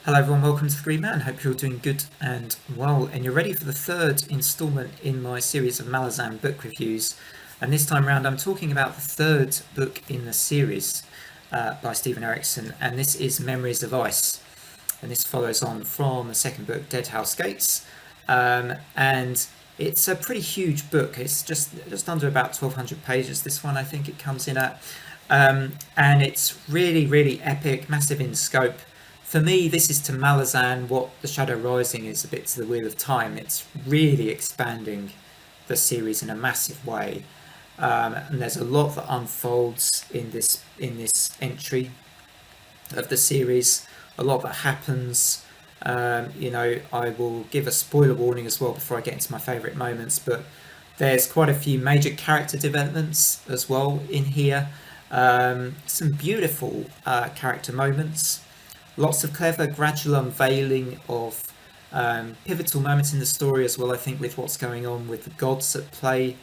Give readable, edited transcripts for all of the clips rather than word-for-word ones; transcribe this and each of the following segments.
Hello everyone, welcome to The Green Man. Hope you're all doing good and well, and you're ready for the third instalment in my series of Malazan book reviews. And this time round, I'm talking about the third book in the series by Steven Erikson, and this is Memories of Ice. And this follows on from the second book, Dead House Gates. And it's a pretty huge book. It's just under about 1,200 pages. This one, I think it comes in at, and it's really epic, massive in scope. For me, this is to Malazan what The Shadow Rising is a bit to The Wheel of Time. It's really expanding the series in a massive way, and there's a lot that unfolds in this entry of the series. A lot that happens. I will give a spoiler warning as well before I get into my favourite moments, but there's quite a few major character developments as well in here. Some beautiful character moments. Lots of clever gradual unveiling of pivotal moments in the story as well, I think, with what's going on with the gods at play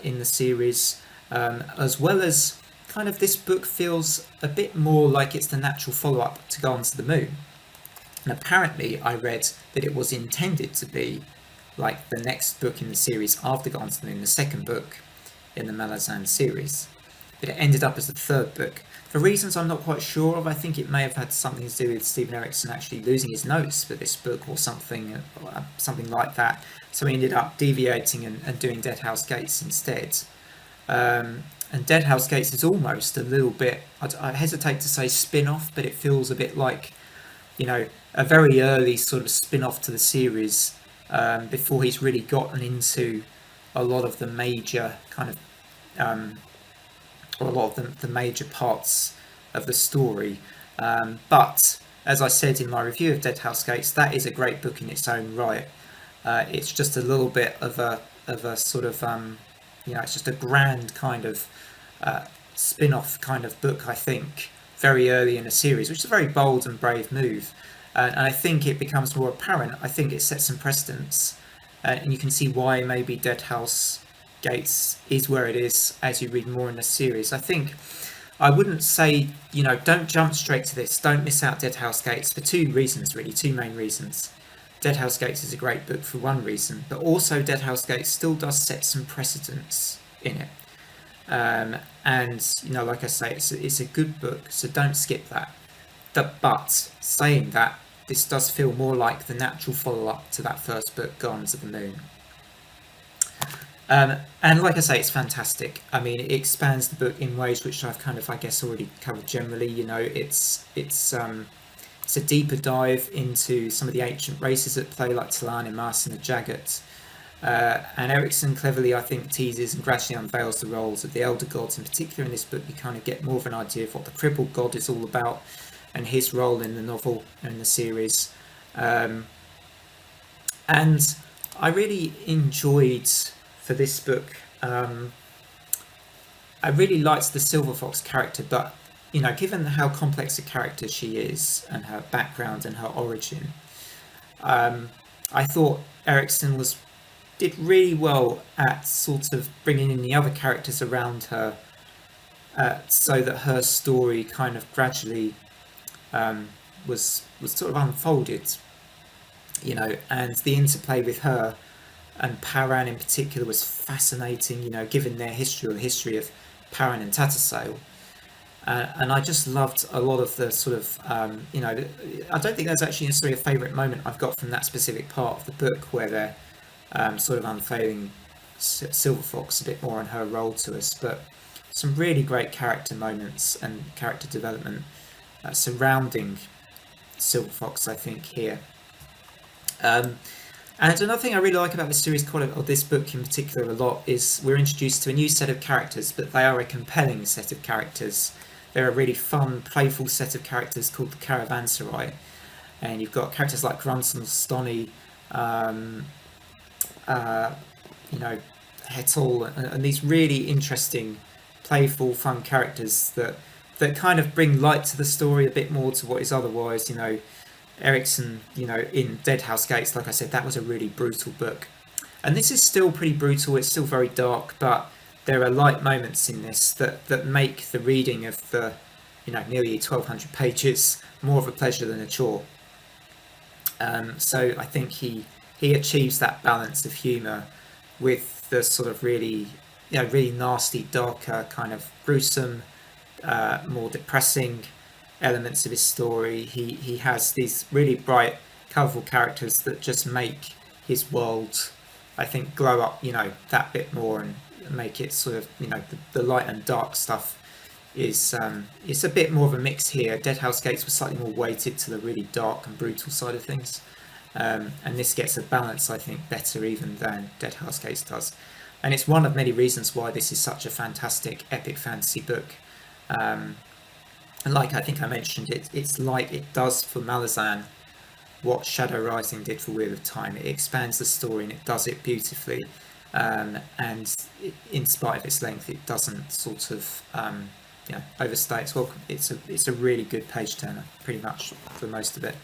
in the series, as well as kind of this book feels a bit more like it's the natural follow-up to Gone to the Moon. And apparently I read that it was intended to be like the next book in the series after Gone to the Moon, the second book in the Malazan series. But it ended up as the third book. For reasons I'm not quite sure of, I think it may have had something to do with Steven Erikson actually losing his notes for this book or something like that. So he ended up deviating and doing Dead House Gates instead. And Dead House Gates is almost a little bit, I hesitate to say spin-off, but it feels a bit like, a very early sort of spin-off to the series, before he's really gotten into a lot of the major kind of or a lot of the major parts of the story. But as I said in my review of Dead House Gates, that is a great book in its own right. It's just a little bit of a sort of it's just a grand kind of spin-off kind of book, I think, very early in a series, which is a very bold and brave move. And I think it becomes more apparent. I think it sets some precedents, and you can see why maybe Dead House Gates is where it is as you read more in the series. I think I wouldn't say, don't jump straight to this. Don't miss out Dead House Gates for two reasons, really, two main reasons. Dead House Gates is a great book for one reason, but also Dead House Gates still does set some precedents in it. And, like I say, it's a good book, so don't skip that. But saying that, this does feel more like the natural follow-up to that first book, Gone to the Moon. And like I say, it's fantastic. I mean, it expands the book in ways which I've kind of, I guess, already covered generally. It's a deeper dive into some of the ancient races at play, like Talan, Mas, and the Jagat. And Erikson cleverly, I think, teases and gradually unveils the roles of the elder gods. In particular, in this book, you kind of get more of an idea of what the crippled god is all about and his role in the novel and in the series. And I really enjoyed, for this book, I really liked the Silver Fox character, but given how complex a character she is and her background and her origin, I thought Erikson did really well at sort of bringing in the other characters around her, so that her story kind of gradually was sort of unfolded, and the interplay with her and Paran in particular was fascinating, given their history, or the history of Paran and Tattersail. And I just loved a lot of the sort of, I don't think there's actually necessarily a favourite moment I've got from that specific part of the book where they're sort of unveiling Silver Fox a bit more on her role to us, but some really great character moments and character development surrounding Silver Fox, I think, here. And another thing I really like about this series, or this book in particular, a lot, is we're introduced to a new set of characters, but they are a compelling set of characters. They're a really fun, playful set of characters called the Caravanserai. And you've got characters like Grunson, Stoney, Hetal, and these really interesting, playful, fun characters that kind of bring light to the story a bit more to what is otherwise, Erikson, in Dead House Gates, like I said, that was a really brutal book. And this is still pretty brutal, it's still very dark, but there are light moments in this that make the reading of the, nearly 1,200 pages more of a pleasure than a chore. So I think he achieves that balance of humour with the sort of really, really nasty, darker, kind of gruesome, more depressing elements of his story. He has these really bright, colourful characters that just make his world, I think, glow up, that bit more and make it sort of, the light and dark stuff is it's a bit more of a mix here. Dead House Gates was slightly more weighted to the really dark and brutal side of things, and this gets a balance, I think, better even than Dead House Gates does. And it's one of many reasons why this is such a fantastic epic fantasy book. And like I think I mentioned, it's like it does for Malazan what Shadow Rising did for Wheel of Time. It expands the story and it does it beautifully. And in spite of its length, it doesn't sort of overstay its welcome. It's a really good page turner, pretty much for most of it.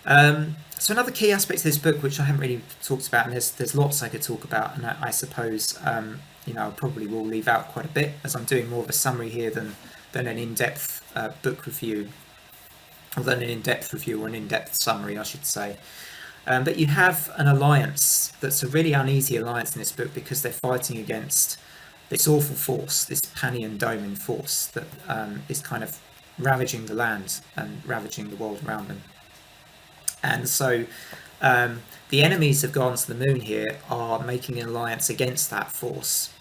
So another key aspect of this book, which I haven't really talked about, and there's lots I could talk about, and I suppose I probably will leave out quite a bit, as I'm doing more of a summary here than an in-depth book review, or than an in-depth review, or an in-depth summary, I should say. But you have an alliance that's a really uneasy alliance in this book, because they're fighting against this awful force, this Panian Doman force that is kind of ravaging the land and ravaging the world around them. And so the enemies of Gone to the Moon here are making an alliance against that force.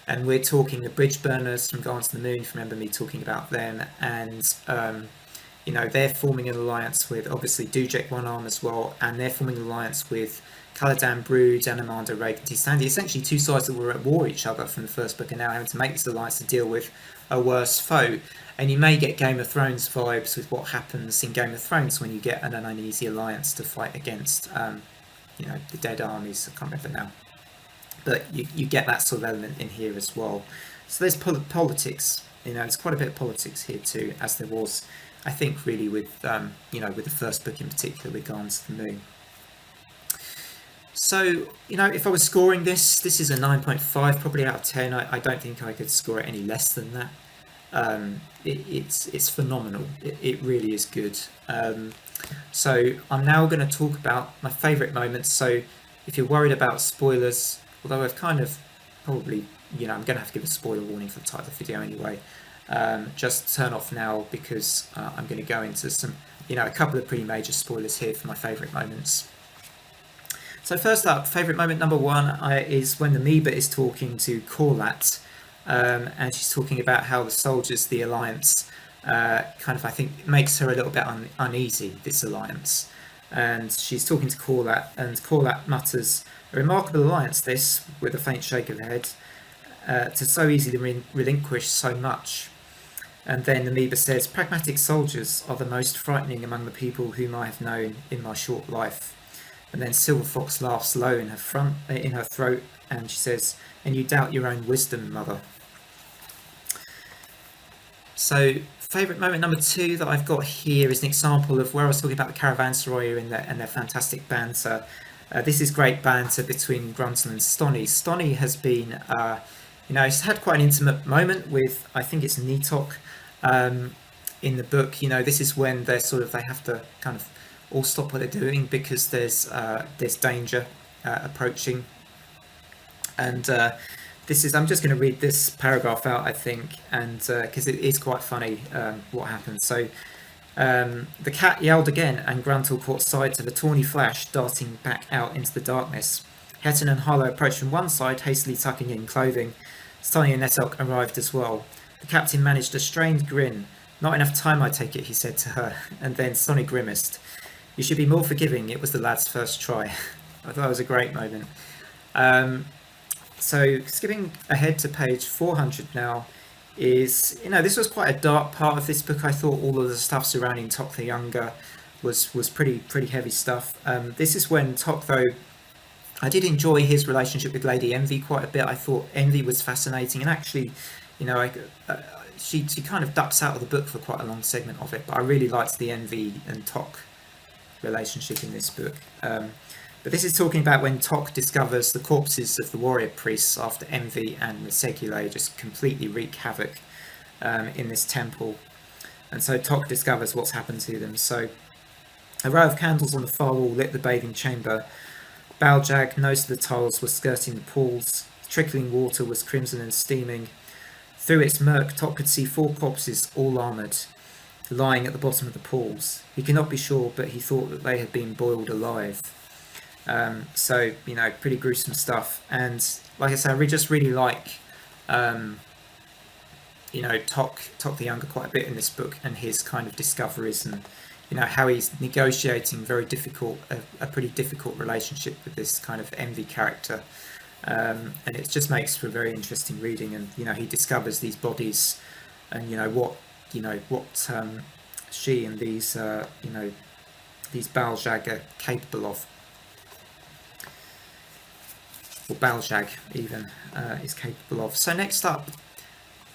And we're talking the Bridge Burners from Gone to the Moon, if you remember me talking about them. And, they're forming an alliance with, obviously, Dujek One Arm as well. And they're forming an alliance with Caladan Brood, Anamanda, Rake, and Tisandi. Essentially two sides that were at war with each other from the first book, and now having to make this alliance to deal with a worse foe. And you may get Game of Thrones vibes with what happens in Game of Thrones when you get an uneasy alliance to fight against, the dead armies. I can't remember now. But you get that sort of element in here as well. So there's politics. There's quite a bit of politics here too, as there was, I think, really with, with the first book in particular, with Gone to the Moon. So, if I was scoring this is a 9.5 probably out of 10. I don't think I could score it any less than that. It's phenomenal. It really is good. So I'm now going to talk about my favourite moments. So if you're worried about spoilers, although I've kind of probably, I'm going to have to give a spoiler warning for the title of the video anyway, just turn off now, because I'm going to go into some, a couple of pretty major spoilers here for my favourite moments. So first up, favourite moment number one is when the Amoeba is talking to Corlat, and she's talking about how the soldiers, the alliance, kind of, I think, makes her a little bit uneasy, this alliance. And she's talking to Corlat, and Corlat mutters, "A remarkable alliance this," with a faint shake of the head, "to so easily relinquish so much." And then the Amoeba says, "Pragmatic soldiers are the most frightening among the people whom I have known in my short life." And then Silver Fox laughs low in her throat, and she says, "And you doubt your own wisdom, mother." So, favourite moment number two that I've got here is an example of where I was talking about the Caravanserai and their fantastic banter. This is great banter between Gruntle and Stonny. Stonny has been, he's had quite an intimate moment with, I think it's Nitok, in the book. This is when they have to kind of all stop what they're doing, because there's danger approaching. And I'm just going to read this paragraph out, I think, and because it is quite funny what happened. So the cat yelled again, and Gruntle caught sight of a tawny flash darting back out into the darkness. Hetton and Harlow approached from one side, hastily tucking in clothing. Stonny and Netok arrived as well. The captain managed a strained grin. "Not enough time, I take it," he said to her, and then Stonny grimaced. "You should be more forgiving. It was the lad's first try." I thought it was a great moment. So skipping ahead to page 400 now is, this was quite a dark part of this book. I thought all of the stuff surrounding Tok the Younger was pretty heavy stuff. This is when Tok, though, I did enjoy his relationship with Lady Envy quite a bit. I thought Envy was fascinating, and actually, she kind of ducks out of the book for quite a long segment of it, but I really liked the Envy and Tok relationship in this book. But this is talking about when Tok discovers the corpses of the warrior priests after Envy and the Segule just completely wreak havoc in this temple. And so Tok discovers what's happened to them. So A row of candles on the far wall lit the bathing chamber. Baljag, nose to the tiles, was skirting the pools. The trickling water was crimson and steaming. Through its murk, Top could see 4 corpses, all armoured, lying at the bottom of the pools. He could not be sure, but he thought that they had been boiled alive. So, pretty gruesome stuff. And like I say, I just really like, Tok the Younger quite a bit in this book, and his kind of discoveries, and how he's negotiating a pretty difficult relationship with this kind of envy character. And it just makes for very interesting reading. And he discovers these bodies, and what she and these Baljag are capable of, or Baljag even is capable of. So next up,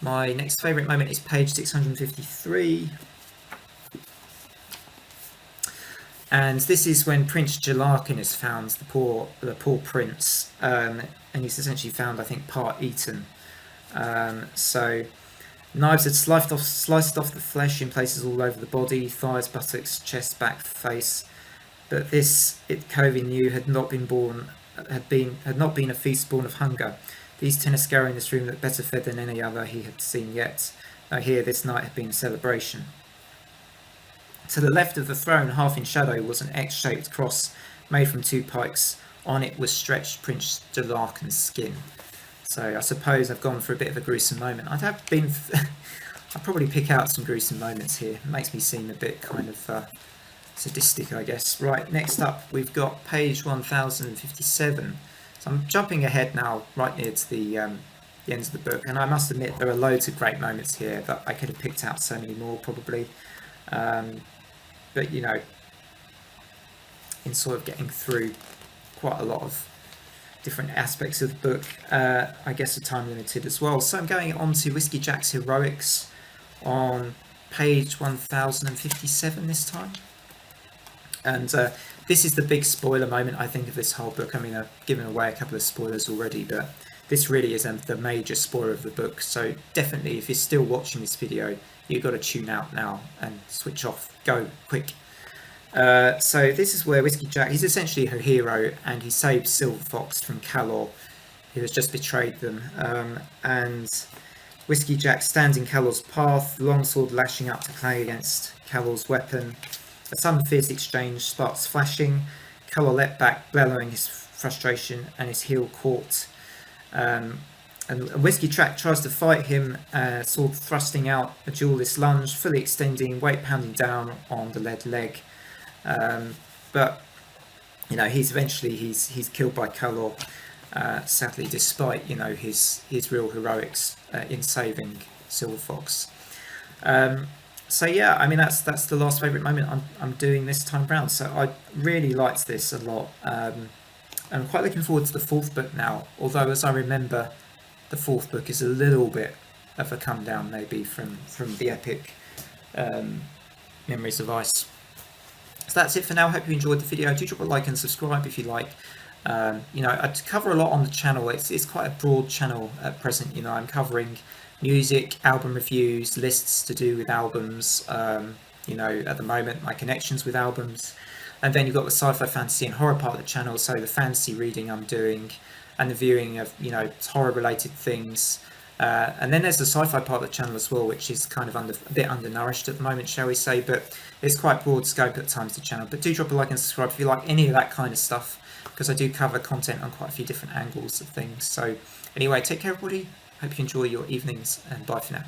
my next favourite moment is page 653. And this is when Prince Jalarkin is found, the poor prince, and he's essentially found, I think, part eaten. So knives had sliced off the flesh in places all over the body, thighs, buttocks, chest, back, face. But this Itkovi knew had not been a feast born of hunger. These Tenascara in this room looked better fed than any other he had seen yet. Now here, this night had been a celebration. To the left of the throne, half in shadow, was an X-shaped cross made from 2 pikes. On it was stretched Prince Jalarkin's skin. So I suppose I've gone for a bit of a gruesome moment. I'll probably pick out some gruesome moments here. It makes me seem a bit kind of sadistic, I guess. Right, next up we've got page 1057. So I'm jumping ahead now, right near to the end of the book, and I must admit there are loads of great moments here that I could have picked out so many more probably. But in sort of getting through quite a lot of different aspects of the book, I guess are time limited as well. So I'm going on to Whiskey Jack's Heroics on page 1057 this time. And this is the big spoiler moment, I think, of this whole book. I mean, I've given away a couple of spoilers already, but this really is the major spoiler of the book. So definitely, if you're still watching this video, you've got to tune out now and switch off. Go, quick. So this is where Whiskey Jack, he's essentially her hero, and he saves Silver Fox from Calor, who has just betrayed them. And Whiskey Jack stands in Calor's path, the longsword lashing out to play against Calor's weapon. A sudden fierce exchange, sparks flashing. Calor leapt back, bellowing his frustration, and his heel caught. And Whiskey Jack tries to fight him, sword thrusting out, a duelist lunge, fully extending, weight pounding down on the lead leg. But he's killed by Calor, sadly, despite his real heroics in saving Silver Fox. So yeah, I mean that's the last favourite moment I'm doing this time round. So I really liked this a lot. I'm quite looking forward to the 4th book now. Although, as I remember, the 4th book is a little bit of a come down maybe from the epic Memories of Ice. So that's it for now. I hope you enjoyed the video. Do drop a like and subscribe if you like. I cover a lot on the channel. It's quite a broad channel at present. I'm covering music, album reviews, lists to do with albums, at the moment, my connections with albums. And then you've got the sci-fi, fantasy and horror part of the channel, so the fantasy reading I'm doing, and the viewing of, horror-related things. And then there's the sci-fi part of the channel as well, which is kind of a bit undernourished at the moment, shall we say, but it's quite broad scope at times, the channel. But do drop a like and subscribe if you like any of that kind of stuff, because I do cover content on quite a few different angles of things. So anyway, take care everybody. Hope you enjoy your evenings, and bye for now.